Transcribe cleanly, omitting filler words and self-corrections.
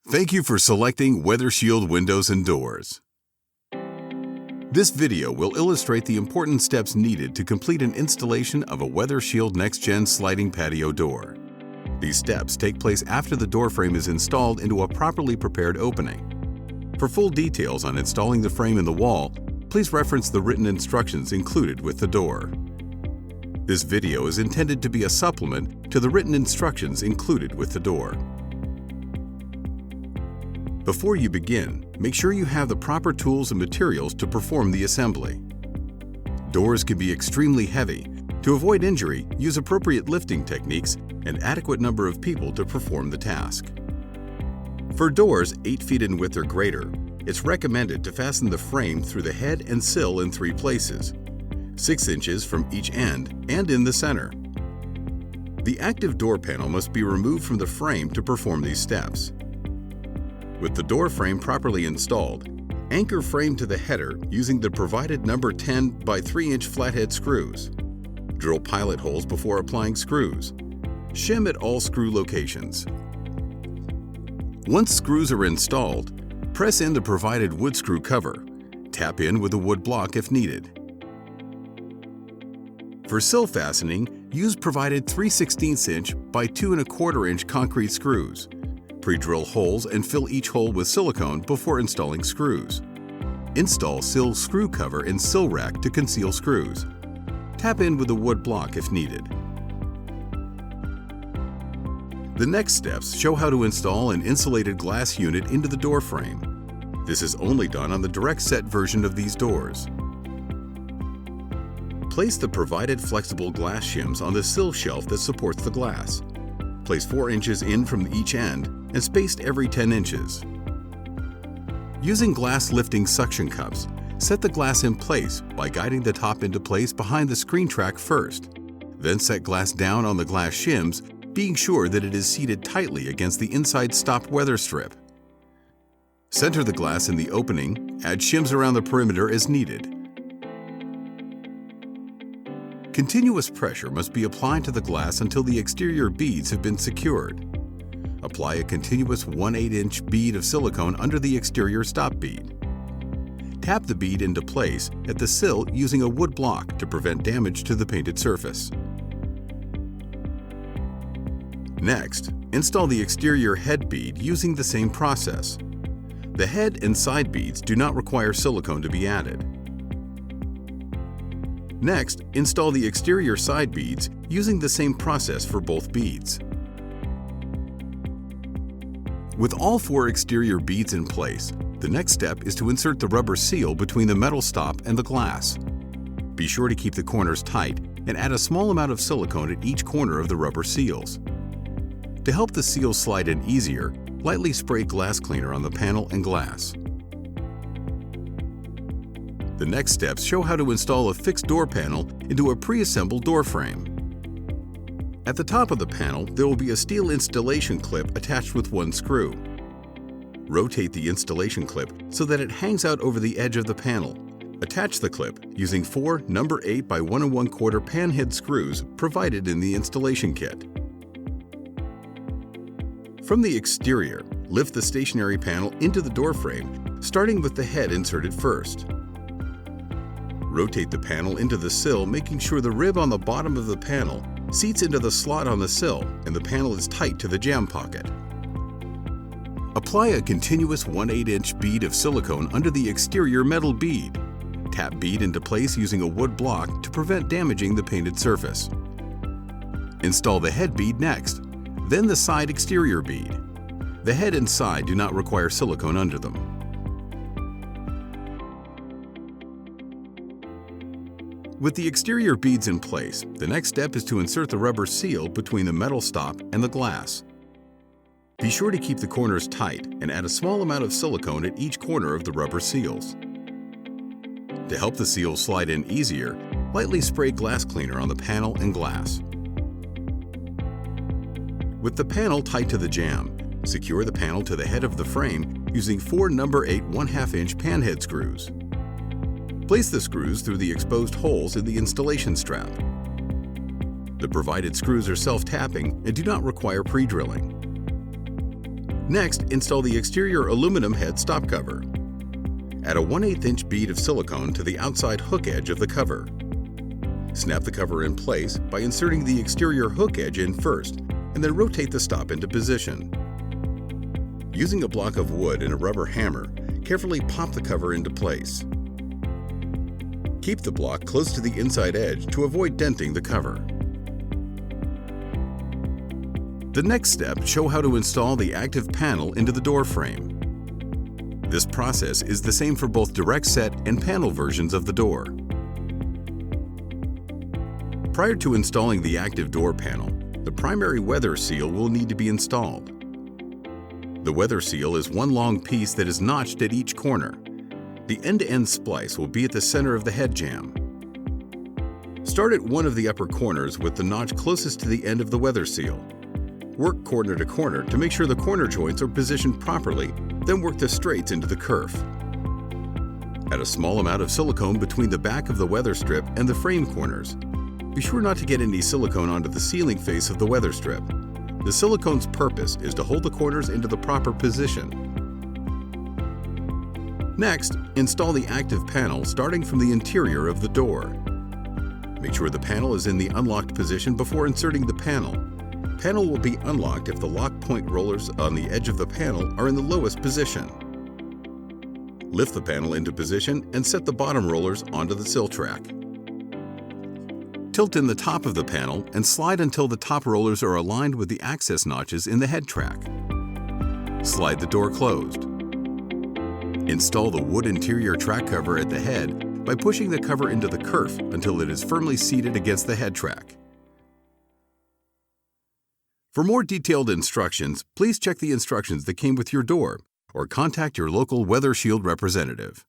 Thank you for selecting WeatherShield Windows and Doors. This video will illustrate the important steps needed to complete an installation of a WeatherShield Next-Gen sliding patio door. These steps take place after the door frame is installed into a properly prepared opening. For full details on installing the frame in the wall, please reference the written instructions included with the door. This video is intended to be a supplement to the written instructions included with the door. Before you begin, make sure you have the proper tools and materials to perform the assembly. Doors can be extremely heavy. To avoid injury, use appropriate lifting techniques and adequate number of people to perform the task. For doors 8 feet in width or greater, it's recommended to fasten the frame through the head and sill in 3 places, 6 inches from each end and in the center. The active door panel must be removed from the frame to perform these steps. With the door frame properly installed, anchor frame to the header using the provided number 10 by 3-inch flathead screws. Drill pilot holes before applying screws. Shim at all screw locations. Once screws are installed, press in the provided wood screw cover. Tap in with a wood block if needed. For sill fastening, use provided 3/16 inch by 2 1/4 inch concrete screws. Pre-drill holes and fill each hole with silicone before installing screws. Install sill screw cover and sill rack to conceal screws. Tap in with a wood block if needed. The next steps show how to install an insulated glass unit into the door frame. This is only done on the direct set version of these doors. Place the provided flexible glass shims on the sill shelf that supports the glass. Place 4 inches in from each end and spaced every 10 inches. Using glass lifting suction cups, set the glass in place by guiding the top into place behind the screen track first. Then set glass down on the glass shims, being sure that it is seated tightly against the inside stop weather strip. Center the glass in the opening, add shims around the perimeter as needed. Continuous pressure must be applied to the glass until the exterior beads have been secured. Apply a continuous 1/8 inch bead of silicone under the exterior stop bead. Tap the bead into place at the sill using a wood block to prevent damage to the painted surface. Next, install the exterior head bead using the same process. The head and side beads do not require silicone to be added. Next, install the exterior side beads using the same process for both beads. With all 4 exterior beads in place, the next step is to insert the rubber seal between the metal stop and the glass. Be sure to keep the corners tight and add a small amount of silicone at each corner of the rubber seals. To help the seals slide in easier, lightly spray glass cleaner on the panel and glass. The next steps show how to install a fixed door panel into a pre-assembled door frame. At the top of the panel, there will be a steel installation clip attached with 1 screw. Rotate the installation clip so that it hangs out over the edge of the panel. Attach the clip using 4 number 8 by 1 1/4 panhead screws provided in the installation kit. From the exterior, lift the stationary panel into the door frame, starting with the head inserted first. Rotate the panel into the sill, making sure the rib on the bottom of the panel seats into the slot on the sill and the panel is tight to the jam pocket. Apply a continuous 1/8 inch bead of silicone under the exterior metal bead. Tap bead into place using a wood block to prevent damaging the painted surface. Install the head bead next, then the side exterior bead. The head and side do not require silicone under them. With the exterior beads in place, the next step is to insert the rubber seal between the metal stop and the glass. Be sure to keep the corners tight and add a small amount of silicone at each corner of the rubber seals. To help the seals slide in easier, lightly spray glass cleaner on the panel and glass. With the panel tight to the jamb, secure the panel to the head of the frame using 4 number 8 1/2 inch panhead screws. Place the screws through the exposed holes in the installation strap. The provided screws are self-tapping and do not require pre-drilling. Next, install the exterior aluminum head stop cover. Add a 1/8 inch bead of silicone to the outside hook edge of the cover. Snap the cover in place by inserting the exterior hook edge in first, and then rotate the stop into position. Using a block of wood and a rubber hammer, carefully pop the cover into place. Keep the block close to the inside edge to avoid denting the cover. The next step shows how to install the active panel into the door frame. This process is the same for both direct set and panel versions of the door. Prior to installing the active door panel, the primary weather seal will need to be installed. The weather seal is one long piece that is notched at each corner. The end-to-end splice will be at the center of the head jamb. Start at one of the upper corners with the notch closest to the end of the weather seal. Work corner to corner to make sure the corner joints are positioned properly, then work the straights into the kerf. Add a small amount of silicone between the back of the weather strip and the frame corners. Be sure not to get any silicone onto the ceiling face of the weather strip. The silicone's purpose is to hold the corners into the proper position. Next, install the active panel starting from the interior of the door. Make sure the panel is in the unlocked position before inserting the panel. Panel will be unlocked if the lock point rollers on the edge of the panel are in the lowest position. Lift the panel into position and set the bottom rollers onto the sill track. Tilt in the top of the panel and slide until the top rollers are aligned with the access notches in the head track. Slide the door closed. Install the wood interior track cover at the head by pushing the cover into the kerf until it is firmly seated against the head track. For more detailed instructions, please check the instructions that came with your door or contact your local WeatherShield representative.